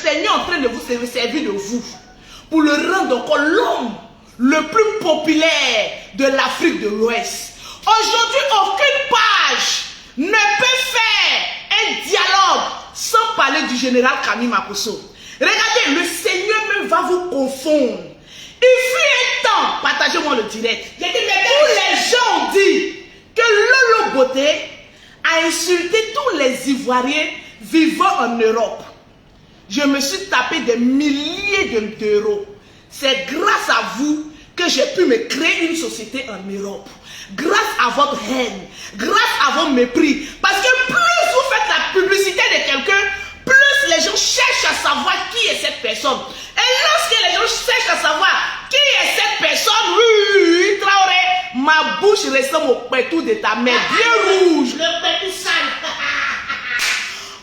Seigneur est en train de vous servir de vous pour le rendre encore l'homme le plus populaire de l'Afrique de l'Ouest. Aujourd'hui, aucune page ne peut faire un dialogue sans parler du général Kami Makosso. Regardez, le Seigneur même va vous confondre. Il fut un temps, partagez-moi le direct, où les gens ont dit que Lolo Beauté a insulté tous les Ivoiriens vivant en Europe. Je me suis tapé des milliers d'euros. C'est grâce à vous que j'ai pu me créer une société en Europe. Grâce à votre haine, grâce à votre mépris. Parce que plus vous faites la publicité de quelqu'un, plus les gens cherchent à savoir qui est cette personne. Et lorsque les gens cherchent à savoir qui est cette personne, oui, Traoré, ma bouche ressemble au pétou de ta mère, bien rouge. Le pétou sale.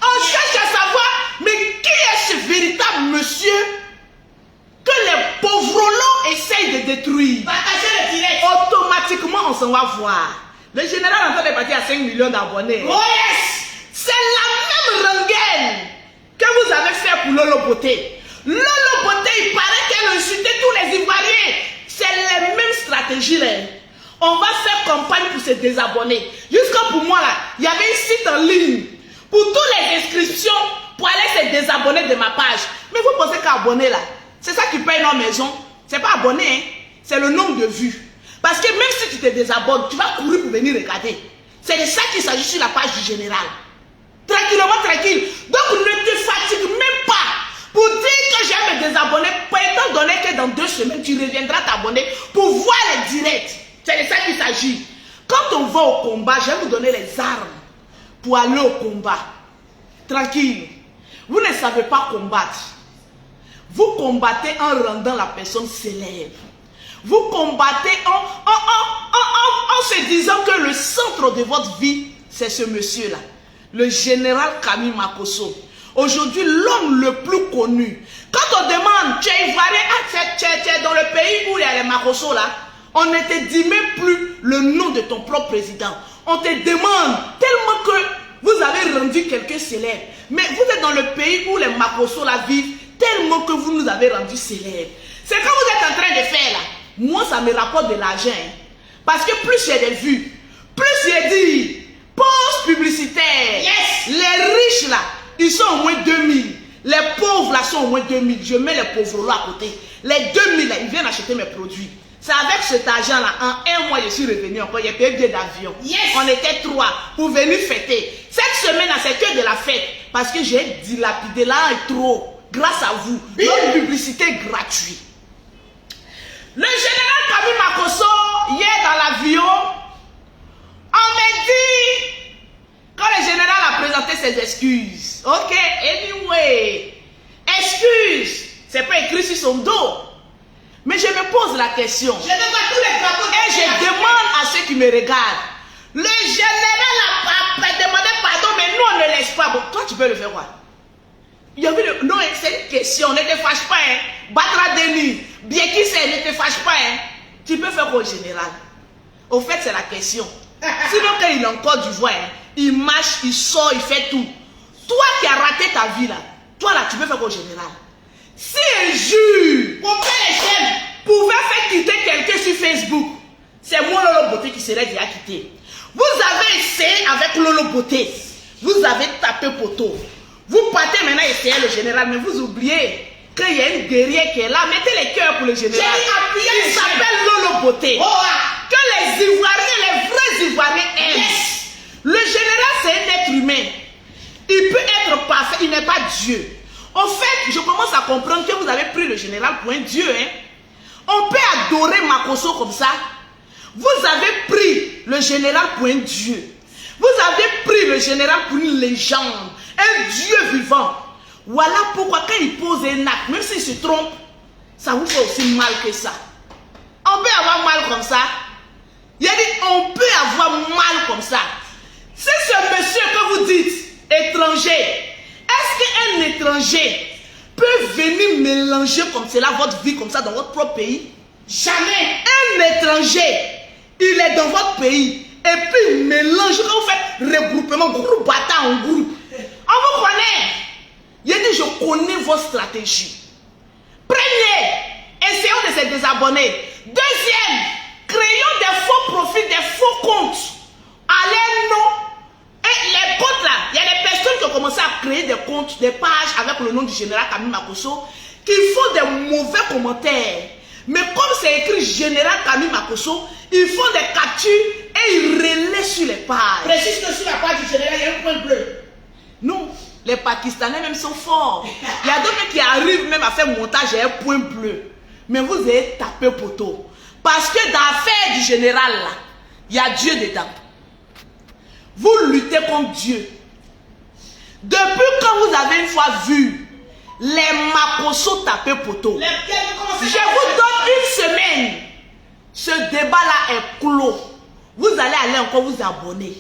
On cherche à savoir, mais qui est ce véritable monsieur que les pauvres essayent de détruire? Partagez le direct. Automatiquement, on s'en va voir. Le général est en train de partir à 5 millions d'abonnés. Oh yes! C'est la même rengaine que vous avez fait pour Lolo Beauté. Lolo Beauté, il paraît qu'elle insultait tous les Ivoiriens. C'est les mêmes stratégies là. On va faire campagne pour se désabonner. Jusqu'à pour moi là, il y avait un site en ligne pour toutes les inscriptions pour aller se désabonner de ma page. Mais vous pensez qu'abonner là, c'est ça qui paye nos maisons. C'est pas abonné, hein? C'est le nombre de vues. Parce que même si tu te désabonnes, tu vas courir pour venir regarder. C'est de ça qu'il s'agit sur la page du général. Tranquillement, tranquille. Donc ne te fatigue même pas pour dire que je vais me désabonner, étant donné que dans 2 semaines, tu reviendras t'abonner pour voir les directs. C'est de ça qu'il s'agit. Quand on va au combat, je vais vous donner les armes pour aller au combat. Tranquille. Vous ne savez pas combattre. Vous combattez en rendant la personne célèbre. Vous combattez en se disant que le centre de votre vie, c'est ce monsieur-là. Le général Kami Makosso. Aujourd'hui, l'homme le plus connu. Quand on demande, tu es ivoirien, tu es dans le pays où il y a les Makosso là, on ne te dit même plus le nom de ton propre président. On te demande tellement que vous avez rendu quelqu'un célèbre. Mais vous êtes dans le pays où les Makosso là vivent, tellement que vous nous avez rendu célèbres. C'est quand vous êtes en train de faire là. Moi, ça me rapporte de l'argent. Hein. Parce que plus j'ai des vues, plus j'ai dit, pause publicitaire. Yes. Les riches là, ils sont au moins 2000. Les pauvres là sont au moins 2000. Je mets les pauvres là à côté. Les 2000 là, ils viennent acheter mes produits. C'est avec cet argent là, en 1 mois, je suis revenu encore. Il y a payé billet d'avion. Yes. On était 3 pour venir fêter. Cette semaine là, c'est que de la fête. Parce que j'ai dilapidé là et trop. Grâce à vous. Notre publicité gratuite. Le général Kami Makosso, hier dans l'avion, on m'a dit, quand le général a présenté ses excuses, ok, anyway, excuses, c'est pas écrit sur son dos. Mais je me pose la question, Je te vois tous les drapeaux. et je demande à ceux qui me regardent, le général a demandé pardon, mais nous on ne laisse pas. Bon, toi tu peux le faire quoi? Il y avait le... Non, c'est une question, ne te fâche pas, hein. Batra Denis, bien qui c'est, ne te fâche pas, hein. Tu peux faire quoi au général? Au fait, c'est la question. Sinon, quand il est en Côte d'Ivoire, hein, il marche, il sort, il fait tout. Toi qui as raté ta vie là, toi là, tu peux faire quoi au général? Si un juge pouvait faire quitter quelqu'un sur Facebook, c'est moi Lolo Beauté qui serait déjà quitté. Vous avez essayé avec Lolo Beauté, vous avez tapé poteau. Vous partez maintenant essayer le général, mais vous oubliez qu'il y a une guerrière qui est là. Mettez les cœurs pour le général. Il s'appelle Lolo Beauté. Oh, que les Ivoiriens, les vrais Ivoiriens aiment. Yes. Le général, c'est un être humain. Il peut être parfait, il n'est pas Dieu. En fait, je commence à comprendre que vous avez pris le général pour un Dieu. Hein? On peut adorer Makosso comme ça. Vous avez pris le général pour un Dieu. Vous avez pris le général pour une légende. Un Dieu vivant. Voilà pourquoi quand il pose un acte, même s'il se trompe, ça vous fait aussi mal que ça. On peut avoir mal comme ça. Il a dit, on peut avoir mal comme ça. Si ce monsieur que vous dites, étranger, est-ce qu'un étranger peut venir mélanger comme cela votre vie, comme ça, dans votre propre pays? Jamais. Un étranger, il est dans votre pays, et puis il mélange, quand vous faites regroupement, groupe bâtard en groupe. On vous connaît. Il dit, je connais vos stratégies. Premier, essayons de se désabonner. Deuxième, créons des faux profils, des faux comptes. À leur nom. Et les comptes là, il y a des personnes qui ont commencé à créer des comptes, des pages avec le nom du général Camille Makosso, qui font des mauvais commentaires. Mais comme c'est écrit général Camille Makosso, ils font des captures et ils relaient sur les pages. Précise que sur la page du général, il y a un point bleu. Non, les Pakistanais même sont forts. Il y a d'autres qui arrivent même à faire montage et un point bleu. Mais vous avez tapé poteau. Parce que dans l'affaire du général là, il y a Dieu dedans. Vous luttez contre Dieu. Depuis quand vous avez une fois vu les Makosso taper poteau, je vous donne une semaine. Ce débat-là est clos. Vous allez aller encore vous abonner.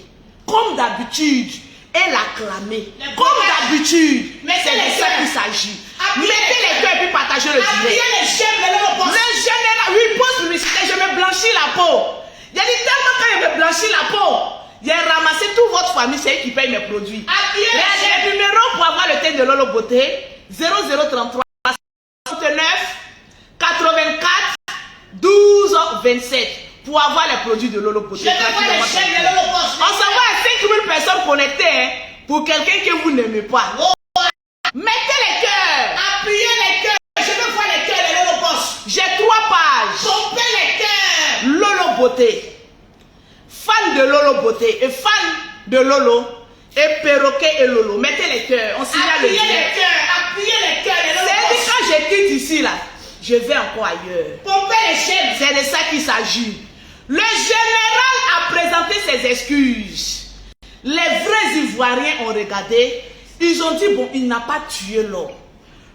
Comme d'habitude. Et l'acclamer. Comme d'habitude. C'est de ça qu'il s'agit. Mettez les cœurs et puis partagez le direct. Le général, oui, poste publicité, je me blanchis la peau. Il a dit tellement quand il me blanchit la peau, j'ai ramassé toute votre famille, c'est eux qui payent mes produits. Les numéros pour avoir le thé de Lolo Beauté, 0033 69 84 12 27 pour avoir les produits de Lolo Beauté. On s'en va à 5000 personnes connectées hein, pour quelqu'un que vous n'aimez pas. Mettez les cœurs. Appuyez les cœurs. Je veux voir les cœurs de Lolo Boss. J'ai 3 pages. Pompez les cœurs. Lolo Beauté. Fan de Lolo Beauté et fan de Lolo et Perroquet et Lolo. Mettez les cœurs. On signale appuyez les cœurs. Appuyez les cœurs de Lolo Boss. C'est quand je quitte ici là, je vais encore ailleurs. Pompez les chaînes. C'est de ça qu'il s'agit. Le général a présenté ses excuses. Les vrais Ivoiriens ont regardé. Ils ont dit, bon, il n'a pas tué l'homme.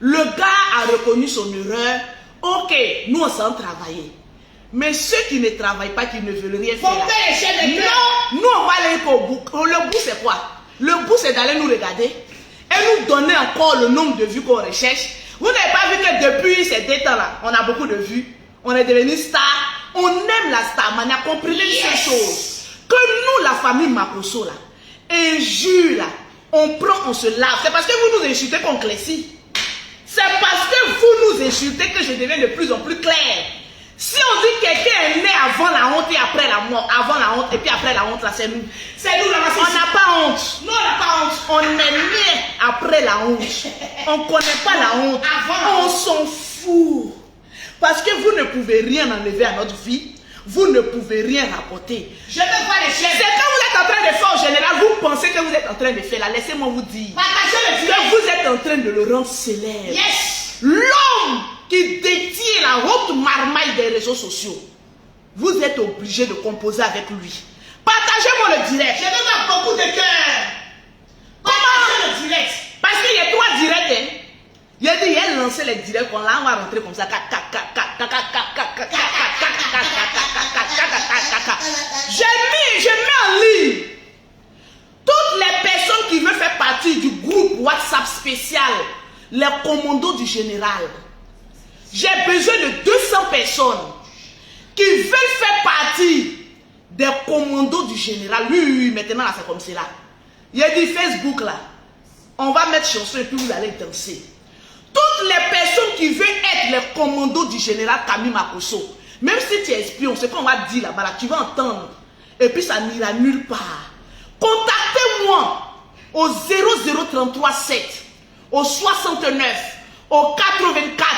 Le gars a reconnu son erreur. Ok, nous on s'en travaille. Mais ceux qui ne travaillent pas, qui ne veulent rien faire. Non, nous on va aller au bout. Le bout c'est quoi? Le bout c'est d'aller nous regarder et nous donner encore le nombre de vues qu'on recherche. Vous n'avez pas vu que depuis ces 2 temps-là, on a beaucoup de vues. On est devenu star. On aime la starmania. Comprenez ces choses. Que nous, la famille Makosso, là, injure, là, on prend, on se lave. C'est parce que vous nous insultez qu'on clécit. C'est parce que vous nous insultez que je deviens de plus en plus clair. Si on dit que quelqu'un est né avant la honte et après la mort, avant la honte et puis après la honte, là, c'est nous. C'est nous, là, on n'a pas honte. Non, on n'a pas honte. On est né après la honte. On ne connaît pas la honte. Avant. On s'en fout. Parce que vous ne pouvez rien enlever à notre vie. Vous ne pouvez rien rapporter. Je veux voir les chaînes. C'est quand vous êtes en train de faire au général, vous pensez que vous êtes en train de faire là. Laissez-moi vous dire. Partagez le que vous êtes en train de le rendre célèbre. Yes. L'homme qui détient la haute marmaille des réseaux sociaux. Vous êtes obligé de composer avec lui. Partagez-moi le direct. Je veux voir beaucoup de cœurs. Partagez le direct. Parce qu'il y a 3 directs. Hein. Il a dit, il a lancé les directs, on va rentrer comme ça. Je mets en ligne toutes les personnes qui veulent faire partie du groupe WhatsApp spécial, les commandos du général. J'ai besoin de 200 personnes qui veulent faire partie des commandos du général. Oui, maintenant là c'est comme cela. Il a dit Facebook là, on va mettre chanson et puis vous allez danser. Toutes les personnes qui veulent être les commandos du général Camille Makosso, même si tu es espion, ce qu'on va dire là-bas, là, tu vas entendre. Et puis ça n'ira nulle part. Contactez-moi au 0033 7, au 69, au 84,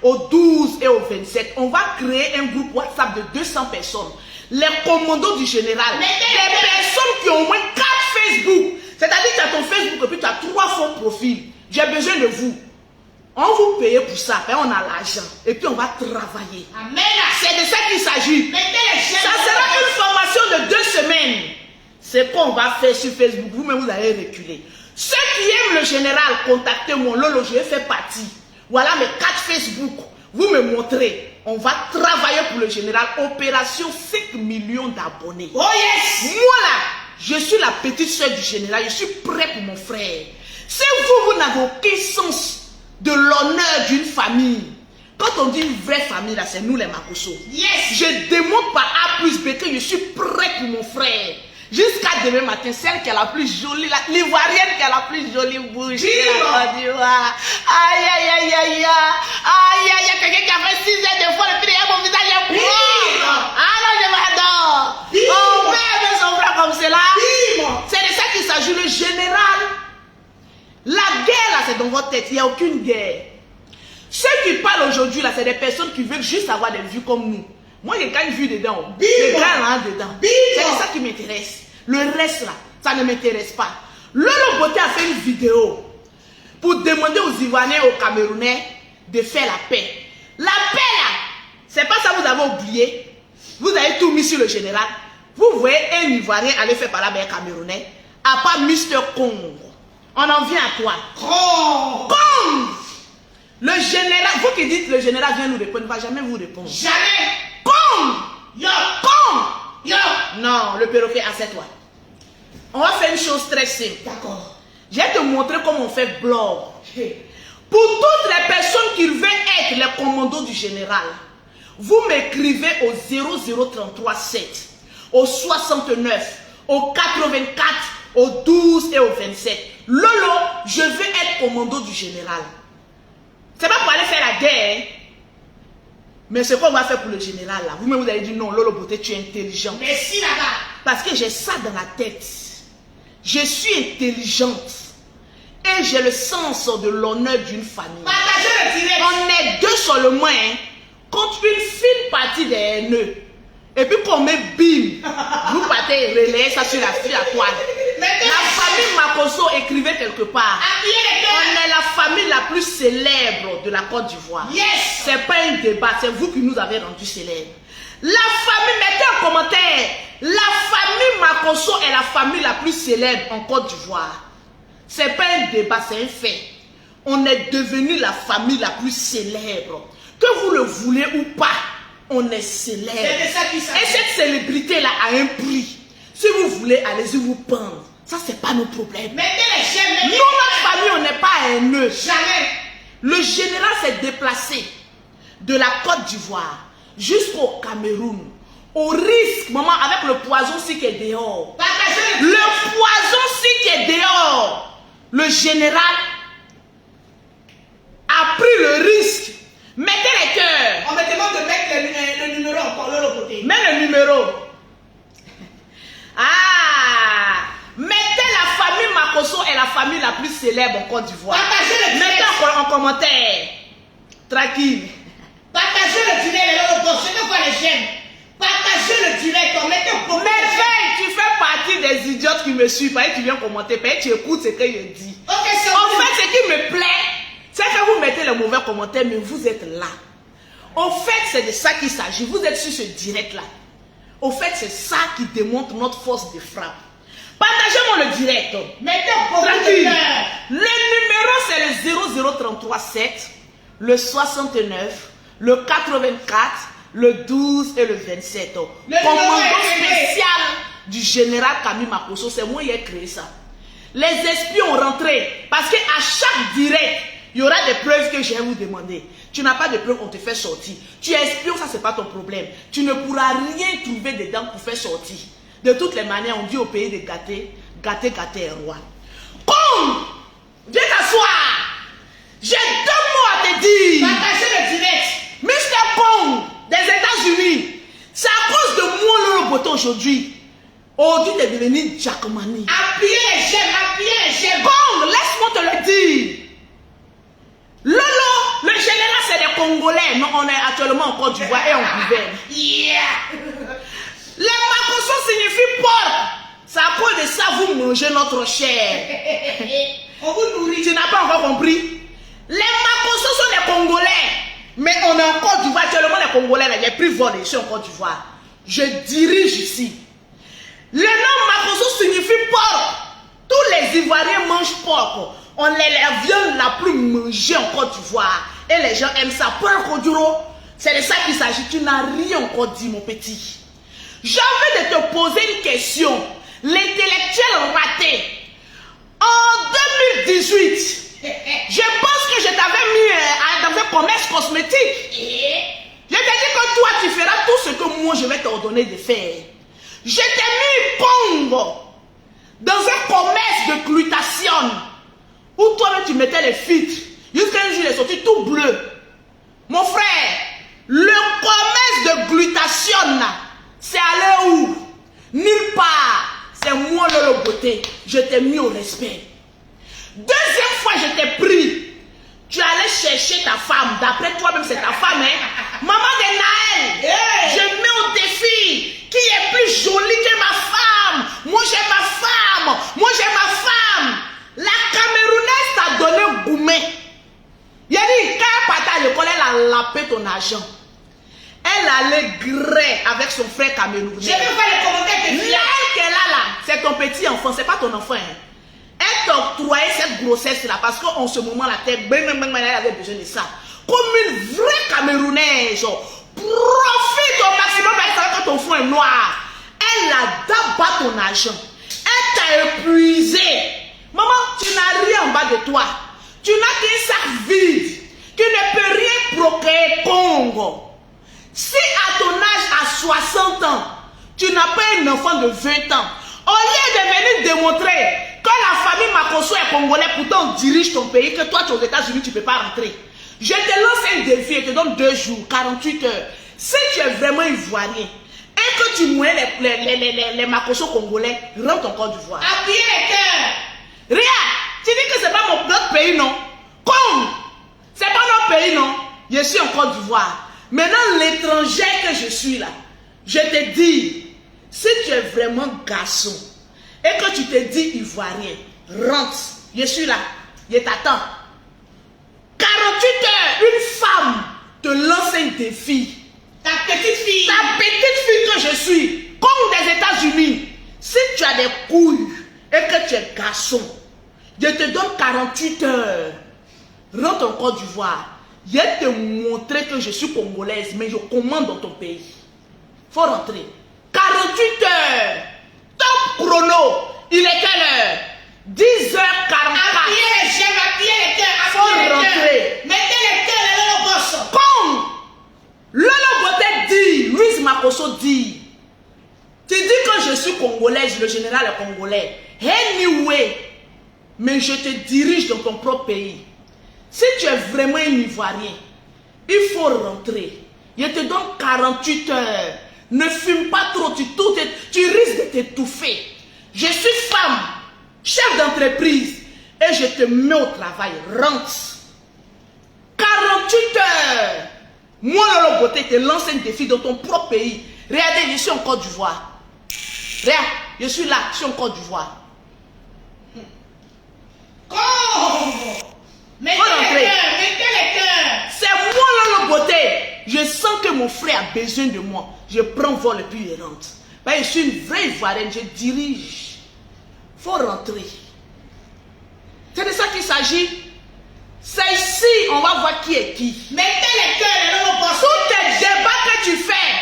au 12 et au 27. On va créer un groupe WhatsApp de 200 personnes. Les commandos du général. Des personnes qui ont au moins 4 Facebook. C'est-à-dire que tu as ton Facebook et puis tu as 3 faux profils. J'ai besoin de vous. On vous paye pour ça, on a l'argent. Et puis on va travailler. Amen. C'est de ça qu'il s'agit. Ça sera une formation de 2 semaines. C'est qu'on va faire sur Facebook. Vous-même, vous allez reculer. Ceux qui aiment le général, contactez-moi. Lolo, je vais faire partie. Voilà mes 4 Facebook. Vous me montrez. On va travailler pour le général. Opération 5 millions d'abonnés. Oh yes! Moi là, je suis la petite soeur du général. Je suis prêt pour mon frère. Si vous n'avez aucun sens de l'honneur d'une famille. Quand on dit une vraie famille, là, c'est nous les Makosso. Yes. Je démontre par A plus B que je suis prêt pour mon frère. Jusqu'à demain matin, celle qui a la plus jolie, l'ivoirienne qui a la plus jolie bouche. Aïe, aïe, aïe, aïe, aïe, aïe, quelqu'un qui a fait 6 heures de fois, le prix, mon visage est blanc. Ah non, je m'adore. On peut aimer son frère comme cela. C'est de ça qu'il s'agit, le général. La guerre, là, c'est dans votre tête. Il n'y a aucune guerre. Ceux qui parlent aujourd'hui, là, c'est des personnes qui veulent juste avoir des vues comme nous. Moi, j'ai une vue dedans. Les gars là dedans. C'est ça qui m'intéresse. Le reste là, ça ne m'intéresse pas. Lolo Beauté a fait une vidéo pour demander aux Ivoiriens et aux Camerounais de faire la paix. La paix là, c'est pas ça que vous avez oublié. Vous avez tout mis sur le général. Vous voyez un Ivoirien aller faire par là avec un Camerounais, à part Mr. Congo. On en vient à toi. Kong. Le général, vous qui dites le général vient nous répondre, il ne va jamais vous répondre. Jamais. Kong. Yo. Kong. Yo. Non, le perroquet, assieds-toi. On va faire une chose très simple. D'accord. Je vais te montrer comment on fait blog. Pour toutes les personnes qui veulent être les commandos du général, vous m'écrivez au 00337, au 69, au 84, au 12 et au 27. Lolo, je veux être commando du général. C'est pas pour aller faire la guerre. Mais ce qu'on va faire pour le général là, vous-même vous avez dit non, Lolo Beauté, tu es intelligent. Merci là-bas. Parce que j'ai ça dans la tête. Je suis intelligente. Et j'ai le sens de l'honneur d'une famille. Partagez le direct. On est deux seulement, hein, contre une fine partie des haineux. Et puis qu'on met bim, vous partez relayer ça sur la fille à toi. La famille Makosso écrivait quelque part. On est la famille la plus célèbre de la Côte d'Ivoire. Yes. C'est pas un débat, c'est vous qui nous avez rendu célèbres. La famille, mettez en commentaire, la famille Makosso est la famille la plus célèbre en Côte d'Ivoire. C'est pas un débat, c'est un fait. On est devenu la famille la plus célèbre. Que vous le voulez ou pas, on est célèbre. C'est de ça qu'il s'agit. Et cette célébrité-là a un prix. Si vous voulez, allez-y vous pendre. Ça, c'est pas nos problèmes. Mettez les chaînes. Nous, notre famille, on n'est pas haineux. Jamais. Le général s'est déplacé de la Côte d'Ivoire jusqu'au Cameroun. Au risque, maman, avec le poison-ci qui est dehors. Partagez Le poison-ci qui est dehors. Le général a pris le risque. Mettez les cœurs. On me demande de mettre le numéro encore Lolo Beauté. Mets le numéro. Ah! Mettez la famille Makosso est la famille la plus célèbre en Côte d'Ivoire. Partagez le direct. Mettez en commentaire. Tranquille. Partagez le direct, Lolo Beauté. C'est quoi les chaînes? Partagez le direct. On mettez au premier. Mais tu fais partie des idiotes qui me suivent. Tu viens commenter. Tu écoutes ce que je dis. Ok, c'est En fait, ce qui me plaît, c'est que vous mettez les mauvais commentaires, mais vous êtes là. Au fait, c'est de ça qu'il s'agit. Vous êtes sur ce direct-là. Au fait, c'est ça qui démontre notre force de frappe. Partagez-moi le direct. Mettez au premier. Tranquille. Le numéro, c'est le 00337, le 69, le 84, le 12 et le 27. Commando spécial du général Camille Makosso, c'est moi qui ai créé ça. Les espions ont rentré parce qu'à chaque direct, il y aura des preuves que je vais vous demander. Tu n'as pas de preuves, on te fait sortir. Tu es espion, ça c'est pas ton problème. Tu ne pourras rien trouver dedans pour faire sortir. De toutes les manières, on dit au pays de gâter, gâter, gâter est roi. Kong, viens t'asseoir. J'ai 2 mots à te dire. Partagez le direct. Mr. Kong des États-Unis, c'est à cause de moi Lolo Beauté aujourd'hui. Aujourd'hui, tu es devenu Jackmani. Appuyez les chaînes, appuyez les chaînes. Kong, laisse-moi te le dire. Lolo, le général, c'est des Congolais. Non, on est actuellement en Côte d'Ivoire et on gouverne. Yeah. Les Makosso signifie porc. C'est à cause de ça vous mangez notre chair. On vous nourrit. Tu n'as pas encore compris? Les Makosso sont des Congolais. Mais on est en Côte d'Ivoire. Actuellement, les Congolais, là, j'ai pris vol ici en Côte d'Ivoire. Je dirige ici. Le nom Makosso signifie porc. Tous les Ivoiriens mangent porc. On est la viande la plus mangée en Côte d'Ivoire. Et les gens aiment ça. Pour un Koduro, c'est de ça qu'il s'agit. Tu n'as rien encore dit, mon petit. J'ai envie de te poser une question. L'intellectuel raté. En 2018, je pense que je t'avais mis dans un commerce cosmétique. Je t'ai dit que toi, tu feras tout ce que moi, je vais t'ordonner de faire. Je t'ai mis Congo dans un commerce de glutation où toi-même tu mettais les filtres. Jusqu'à un jour, il est sorti tout bleu. Mon frère, le commerce de glutation, c'est allé où? Nulle part. C'est moi le beauté. Je t'ai mis au respect. Deuxième fois, je t'ai pris. Tu allais chercher ta femme. D'après toi-même, c'est ta femme, hein? Maman de Naël. Yeah. Je mets au défi. Qui est plus jolie que ma femme? Moi, j'ai ma femme. Moi, j'ai ma femme. La Camerounaise t'a donné gourmet. Il a dit, quand elle partait à l'école, elle a lapé ton argent. Elle allait gré avec son frère camerounais. Je vais faire les commentaires de Là qu'elle a là, c'est ton petit enfant, c'est pas ton enfant. Hein. Elle t'octroyait cette grossesse-là parce qu'en ce moment, la tête, elle avait besoin de ça. Comme une vraie Camerounaise. Profite au maximum quand ton front est noir. Elle a d'abord ton argent. Elle t'a épuisé. Maman, tu n'as rien en bas de toi. Tu n'as qu'un sac vide. Tu ne peux rien procréer Congo. Si à ton âge, à 60 ans, tu n'as pas un enfant de 20 ans, au lieu de venir démontrer que la famille Makosso est congolais, pourtant on dirige ton pays, que toi tu es aux États-Unis, tu ne peux pas rentrer. Je te lance un défi et te donne 2 jours, 48 heures. Si tu es vraiment ivoirien et que tu mouilles les Makosso congolais, rentre en Côte d'Ivoire. Appuyez les cœurs. Regarde, tu dis que c'est pas notre pays, non? Comme c'est pas notre pays, non? Je suis en Côte d'Ivoire. Maintenant, l'étranger que je suis là, je te dis, si tu es vraiment garçon et que tu te dis ivoirien, rentre, je suis là, je t'attends. 48 heures, une femme te lance un défi. Ta petite fille Que je suis, comme des États-Unis, si tu as des couilles et que tu es garçon, je te donne 48 heures, rentre en Côte d'Ivoire. Je vais te montrer que je suis congolaise, mais je commande dans ton pays. Faut rentrer. 48 heures. Top chrono. Il est quelle heure? 10h44. Appuyez les jeunes, appuyez les cœurs. Faut rentrer. Mettez les cœurs, les Lolo Bosso. Comme Lolo Boté dit, Louise Makosso dit, tu dis que je suis congolaise, le général est congolais. Anyway, mais je te dirige dans ton propre pays. Si tu es vraiment un Ivoirien, il faut rentrer. Je te donne 48 heures. Ne fume pas trop, tu risques de t'étouffer. Je suis femme, chef d'entreprise, et je te mets au travail. Rentre. 48 heures. Moi, Lolo Beauté, te lance un défi dans ton propre pays. Regardez, je suis en Côte d'Ivoire. Regarde, je suis là, je suis en Côte d'Ivoire. Mettez les cœurs. C'est moi Lolo Beauté. Je sens que mon frère a besoin de moi. Je prends vol et puis je rentre. Ben, je suis une vraie Ivoirienne, je dirige. Faut rentrer. C'est de ça qu'il s'agit. C'est ici, on va voir qui est qui. Mettez les cœurs, les Lolo Bosso. Tous tes débats que tu fais,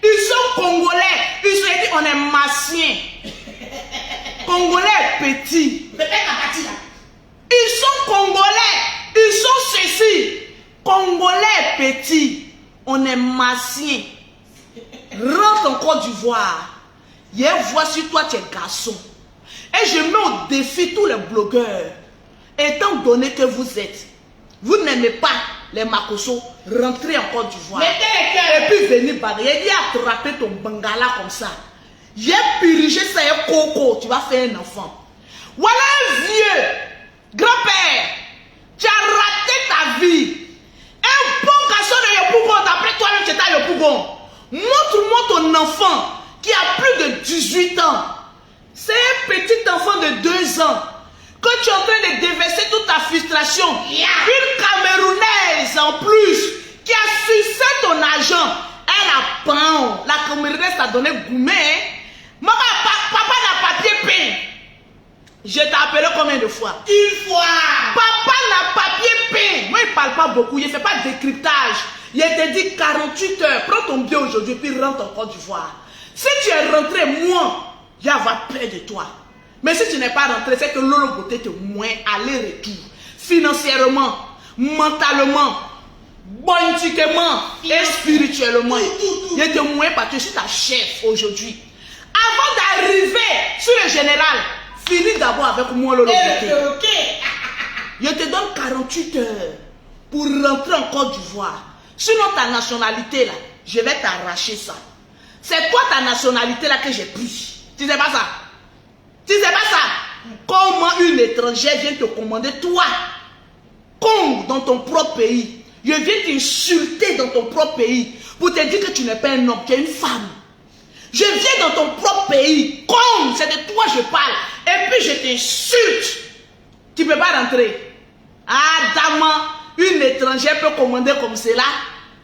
ils sont congolais. Ils sont dit, on est massiens. Congolais petit. Peut-être la partie là. Ils sont congolais, ils sont ceci. Congolais petits, on est massien. Rentre en Côte d'Ivoire. Et voici toi, tu es garçon. Et je mets au défi tous les blogueurs. Étant donné que vous êtes, vous n'aimez pas les Makosso, rentrez en Côte d'Ivoire. Mettez les cœurs. Et puis venez bagarrer. Il a attrapé ton bangala comme ça. J'ai purigé ça et coco, tu vas faire un enfant. Voilà un vieux. Grand-père, tu as raté ta vie. Un bon garçon de Yopougon, d'après toi-même, tu es à Yopougon. Montre-moi ton enfant qui a plus de 18 ans. C'est un petit enfant de 2 ans que tu es en train de déverser toute ta frustration. Yeah. Une Camerounaise en plus qui a sucé ton argent. Elle a pan. La Camerounaise t'a donné gourmet. Hein? Maman, papa n'a papier peint. Je t'ai appelé combien de fois? Une fois. Papa n'a papier peint. Moi, il ne parle pas beaucoup. Il ne fait pas de décryptage. Il te dit 48 heures. Prends ton billet aujourd'hui, puis rentre en Côte d'Ivoire. Si tu es rentré, moi, je vais avoir peur de toi. Mais si tu n'es pas rentré, c'est que Lolo Beauté te moins aller-retour. Financièrement, mentalement, politiquement et spirituellement. Tout. Il te moins parce que je suis ta chef aujourd'hui. Avant d'arriver sur le général, finis d'abord avec moi Lolo Beauté. Ok. Je te donne 48 heures pour rentrer en Côte d'Ivoire. Sinon ta nationalité là, je vais t'arracher ça. C'est toi ta nationalité là que j'ai pris. Tu sais pas ça? Tu sais pas ça? Comment une étrangère vient te commander toi, con dans ton propre pays? Je viens t'insulter dans ton propre pays pour te dire que tu n'es pas un homme, tu es une femme. Je viens dans ton propre pays, con, c'est de toi je parle. Et puis je t'insulte. Tu ne peux pas rentrer. Ah, dame, une étrangère peut commander comme cela.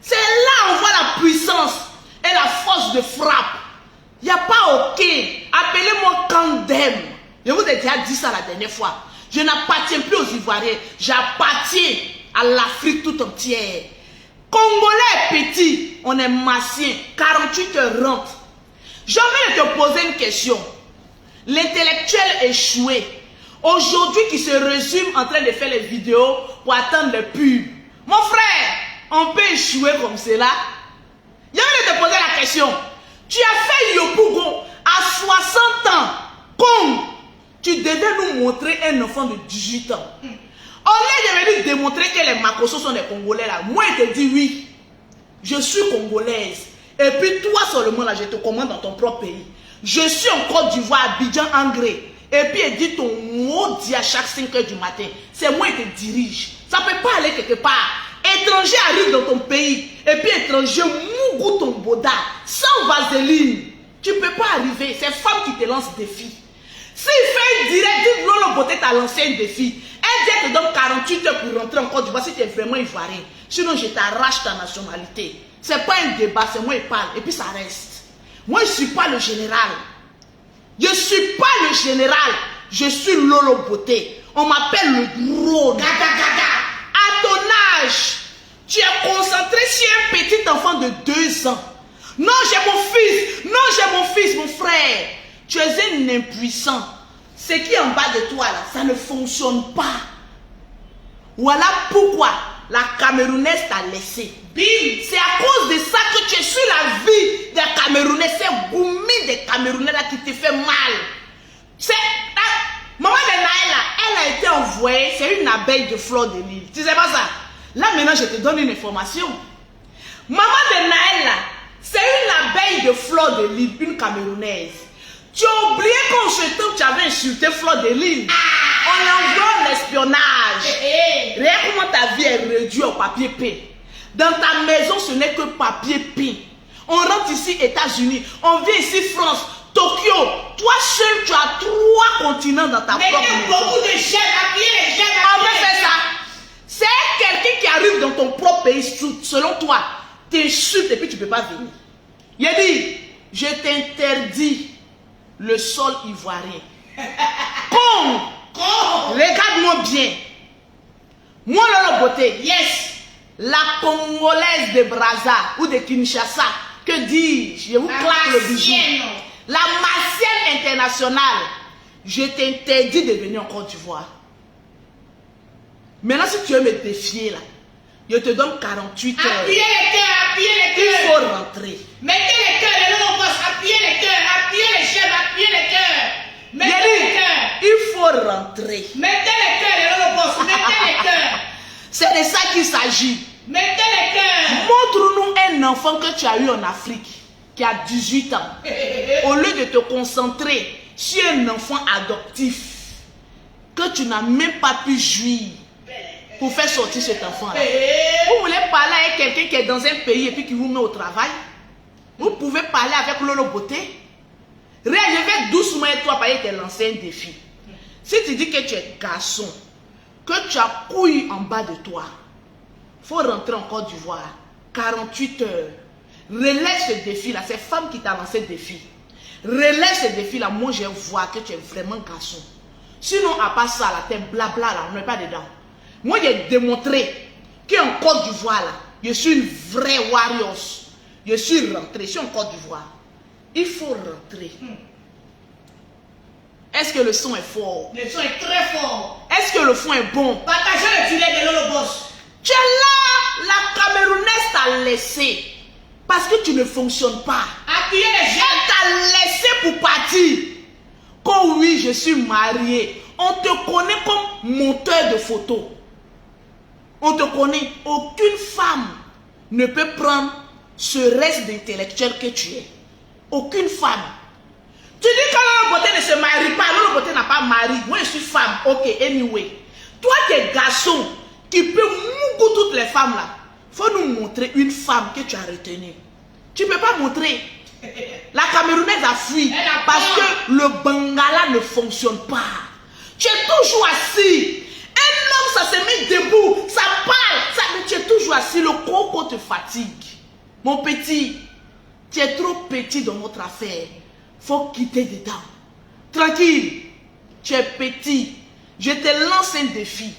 C'est là où on voit la puissance et la force de frappe. Il n'y a pas ok. Appelez-moi Kandem. Je vous ai déjà dit ça la dernière fois. Je n'appartiens plus aux Ivoiriens. J'appartiens à l'Afrique tout entière. Congolais est petit, on est massien. 48 heures rentre. J'ai envie de te poser une question. L'intellectuel échoué, aujourd'hui qui se résume en train de faire les vidéos pour attendre les pubs. Mon frère, on peut échouer comme cela. J'ai envie de te poser la question. Tu as fait Yopougon à 60 ans. Comme tu devais nous montrer un enfant de 18 ans. Au lieu de venir démontrer que les Makosso sont des Congolais là, moi je te dis oui. Je suis congolaise. Et puis toi seulement là, je te commande dans ton propre pays. Je suis en Côte d'Ivoire, Abidjan, Angré. Et puis elle dit ton maudit à chaque 5 heures du matin. C'est moi qui te dirige. Ça ne peut pas aller quelque part. Étranger arrive dans ton pays. Et puis étranger mougou ton boda. Sans vaseline. Tu ne peux pas arriver. C'est femme qui te lance défi. S'il fait un direct, dis Lolo Beauté t'a lancé un défi. Elle dit te donne 48 heures pour rentrer en Côte d'Ivoire si tu es vraiment ivoirien. Sinon je t'arrache ta nationalité. Ce n'est pas un débat, c'est moi qui parle. Et puis ça reste. Moi je ne suis pas le général. Je ne suis pas le général. Je suis Lolo Beauté. On m'appelle le drone. À ton âge, tu es concentré sur un petit enfant de 2 ans. Non, j'ai mon fils. Non, j'ai mon fils, mon frère. Tu es un impuissant. Ce qui est en bas de toi, là, ça ne fonctionne pas. Voilà pourquoi la Camerounaise t'a laissé. Bim! C'est à cause de ça que tu es sur la vie des Camerounais. C'est Goumi des Camerounais là qui te fait mal. C'est... Maman de Naël, elle a été envoyée, c'est une abeille de fleur de l'île. Tu sais pas ça? Là maintenant je te donne une information. Maman de Naël, c'est une abeille de fleur de l'île, une Camerounaise. Tu as oublié qu'en ce temps tu avais insulté fleur de l'île. On envoie l'espionnage. Regarde comment ta vie est réduite au papier peint. Dans ta maison ce n'est que papier peint. On rentre ici États-Unis, on vient ici France, Tokyo. Toi seul tu as 3 continents dans ta propre maison. Beaucoup de jeunes, appuyez les jeunes. On va faire ça. C'est quelqu'un qui arrive dans ton propre pays, selon toi, t'insulte et puis tu ne peux pas venir. Il a dit, je t'interdis le sol ivoirien. Regarde-moi bien. Moi, Lolo Beauté, yes, la Congolaise de Brazza ou de Kinshasa, que dis-je? Je vous claque le bisou. La Martienne internationale, je t'interdis de venir en Côte d'Ivoire. Maintenant, si tu veux me défier là, je te donne 48 heures. Appuyez les cœurs, appuyez les cœurs. Il faut rentrer. Mettez les cœurs, les Lolo Boss, appuyez les cœurs, appuyez les chefs, appuyez les cœurs. Mettez les cœurs. Il faut rentrer. Mettez les cœurs, les Lolo Boss, mettez les cœurs. C'est de ça qu'il s'agit. Mettez les cœurs. Montre-nous un enfant que tu as eu en Afrique, qui a 18 ans. Au lieu de te concentrer sur un enfant adoptif, que tu n'as même pas pu jouir pour faire sortir cet enfant-là. Vous voulez parler avec quelqu'un qui est dans un pays et puis qui vous met au travail? Vous pouvez parler avec Lolo Beauté. Réagissez doucement et toi, parce que tu lancé un défi. Si tu dis que tu es garçon, que tu as couille en bas de toi, il faut rentrer en Côte d'Ivoire. 48 heures. Relève ce défi-là. C'est femme qui t'a lancé le défi. Relève ce défi-là. Moi, je vois que tu es vraiment garçon. Sinon, à part ça, là, t'es blabla, là, on n'est pas dedans. Moi, j'ai démontré qu'en Côte d'Ivoire, là, je suis une vraie warrior. Je suis rentré, je suis en Côte d'Ivoire. Il faut rentrer. Est-ce que le son est fort? Le son est très fort. Est-ce que le fond est bon? Partagez le filet de Lolo Boss. Tu es là, la Camerounaise t'a laissé. Parce que tu ne fonctionnes pas. Appuyez les jeunes. Elle t'a laissé pour partir. Quand oui, je suis marié, on te connaît comme monteur de photos. On te connaît. Aucune femme ne peut prendre ce reste d'intellectuel que tu es. Aucune femme. Tu dis que Lolo Beauté ne se marie pas, Lolo Beauté n'a pas mari. Moi, je suis femme. Ok, anyway. Toi, tu es garçon qui peut mouiller toutes les femmes là. Faut nous montrer une femme que tu as retenue. Tu ne peux pas montrer. La Camerounaise a fui parce que le Bangala ne fonctionne pas. Tu es toujours assis. Un homme, ça se met debout, ça parle, ça, mais tu es toujours assis. Le coco te fatigue. Mon petit, tu es trop petit dans notre affaire. Faut quitter dedans. Tranquille. Tu es petit. Je te lance un défi.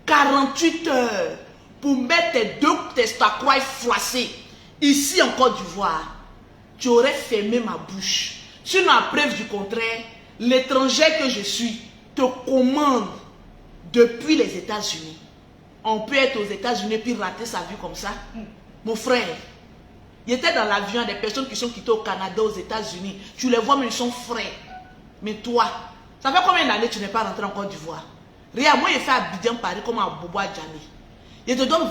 48 heures pour mettre tes 2 testacroix froissés ici en Côte d'Ivoire. Tu aurais fermé ma bouche. Sinon, à preuve du contraire, l'étranger que je suis te commande depuis les États-Unis. On peut être aux États-Unis puis rater sa vie comme ça. Mon frère, il était dans l'avion des personnes qui sont quittées au Canada, aux États-Unis. Tu les vois, mais ils sont frères. Mais toi, ça fait combien d'années que tu n'es pas rentré en Côte d'Ivoire? Regarde, moi, j'ai fait Abidjan Paris comme à Bobo Djani. Ils te donnent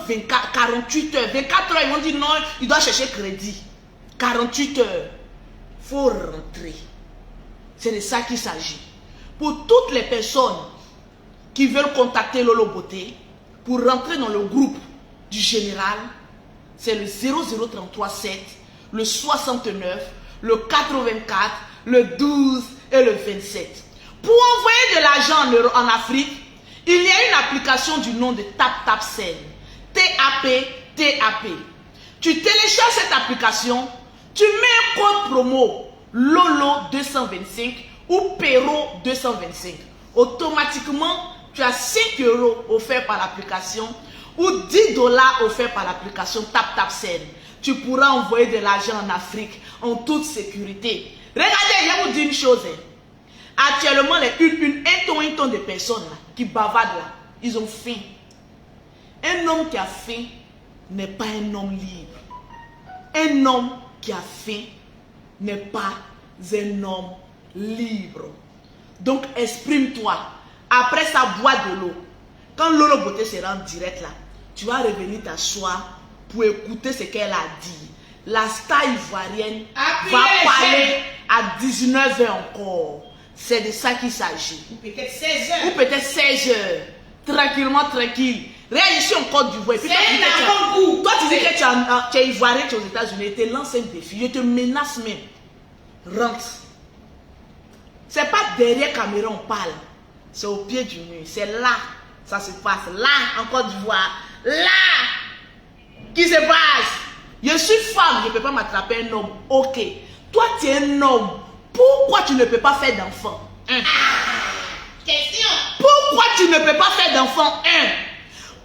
48 heures. 24 heures, ils vont dire non, il doit chercher crédit. 48 heures. Il faut rentrer. C'est de ça qu'il s'agit. Pour toutes les personnes qui veulent contacter Lolo Beauté, pour rentrer dans le groupe du général, c'est le 00337, le 69, le 84, le 12 et le 27. Pour envoyer de l'argent en Afrique, il y a une application du nom de TapTapSend. TAP. Tu télécharges cette application, tu mets un code promo Lolo 225 ou Pero 225. Automatiquement, tu as 5 € offerts par l'application ou 10 $ offerts par l'application TapTapSend. Tu pourras envoyer de l'argent en Afrique en toute sécurité. Regardez, je vais vous dire une chose. Actuellement, un ton de personnes là, qui bavardent là, ils ont faim. Un homme qui a faim n'est pas un homme libre. Un homme qui a faim n'est pas un homme libre. Donc, exprime-toi. Après ça, bois de l'eau. Quand Lolo Beauté sera en direct là, tu vas revenir t'asseoir pour écouter ce qu'elle a dit. La star ivoirienne va parler à 19 h encore. C'est de ça qu'il s'agit. Ou peut-être 16 h. Ou peut-être 16 h. Tranquillement, tranquille. Regarde, je suis en Côte d'Ivoire. Toi, tu dis que tu es ivoirien, tu es aux États-Unis. Je te lance un défi. Je te menace même. Rentre. C'est pas derrière caméra on parle. C'est au pied du mur. C'est là. Ça se passe. Là, en Côte d'Ivoire. Là. Qui se passe? Je suis femme. Je ne peux pas m'attraper un homme. Ok. Toi, tu es un homme. Pourquoi tu ne peux pas faire d'enfant? Question. Pourquoi tu ne peux pas faire d'enfant?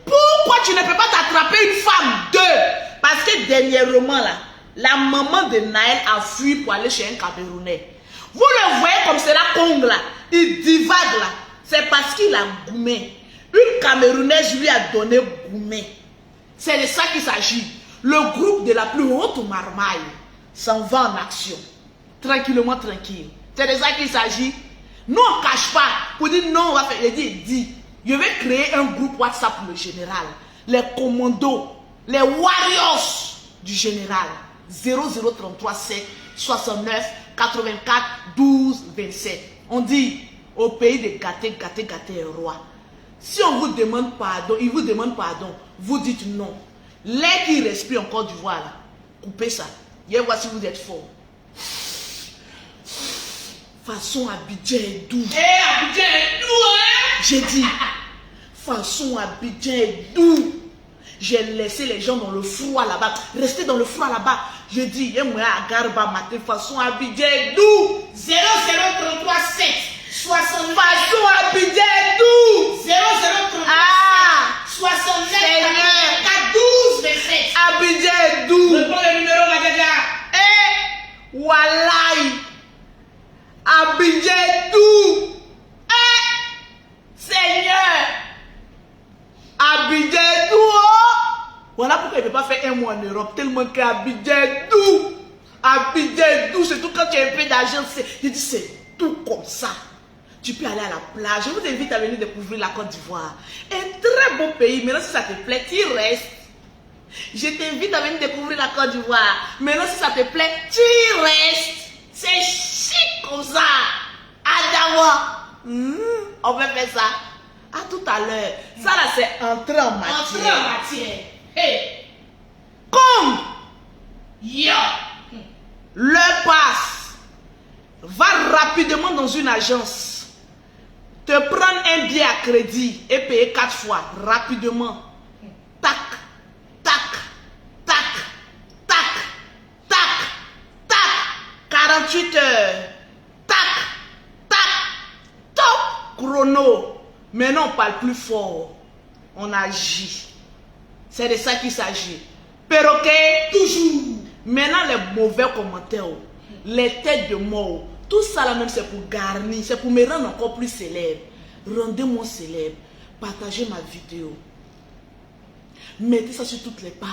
Pourquoi tu ne peux pas t'attraper une femme? 2. Parce que dernièrement là, la maman de Naël a fui pour aller chez un Camerounais. Vous le voyez comme c'est la Congo là. Il divague là. C'est parce qu'il a goumé. Une Camerounaise lui a donné goumé. C'est de ça qu'il s'agit. Le groupe de la plus haute marmaille s'en va en action. Tranquillement, tranquille. C'est de ça qu'il s'agit. Nous, on ne cache pas. Pour dire non, on va faire. Il dit, je vais créer un groupe WhatsApp pour le général. Les commandos, les warriors du général. 00337 69 84 12 27. On dit, au pays de gâter un roi. Si on vous demande pardon, il vous demande pardon, vous dites non. L'air qui respire en Côte d'Ivoire, coupez ça. Et voici, vous êtes fort. Façon Abidjan est doux. Abidjan est doux, hein? J'ai dit, façon Abidjan est doux. J'ai laissé les gens dans le froid là-bas. Rester dans le froid là-bas. J'ai dit, moi à Garba matin, façon Abidjan est doux. 00337 69. Façon Abidjan est doux. 00337 69 Seigneur. 12 27. Abidjan est doux. Reprends le numéro, Madjaja. Wallahi. Abidjan est doux. Seigneur. Abidjan est doux. Voilà pourquoi il ne peut pas faire un mois en Europe. Tellement qu'Abidjan est doux. habiller douce et tout. Quand tu as un peu d'argent, je dis c'est tout comme ça. Tu peux aller à la plage. Je vous invite à venir découvrir la Côte d'Ivoire. Un très beau pays. Maintenant, si ça te plaît, tu restes. Je t'invite à venir découvrir la Côte d'Ivoire. Maintenant, si ça te plaît, tu restes. C'est chic comme ça. Adawa. On peut faire ça. À tout à l'heure. Ça là, c'est entrer en matière. Entrer en matière. Hey. Comme Yo. l'heure passe, va rapidement dans une agence. Te prendre un billet à crédit et payer 4 fois rapidement. Tac, tac, tac, tac, tac, tac. 48 heures. Tac, tac, top chrono. Maintenant, on parle plus fort. On agit. C'est de ça qu'il s'agit. Perroquet, toujours. Maintenant, les mauvais commentaires, les têtes de mort, tout ça là même, c'est pour garnir, c'est pour me rendre encore plus célèbre. Rendez-moi célèbre. Partagez ma vidéo. Mettez ça sur toutes les pages.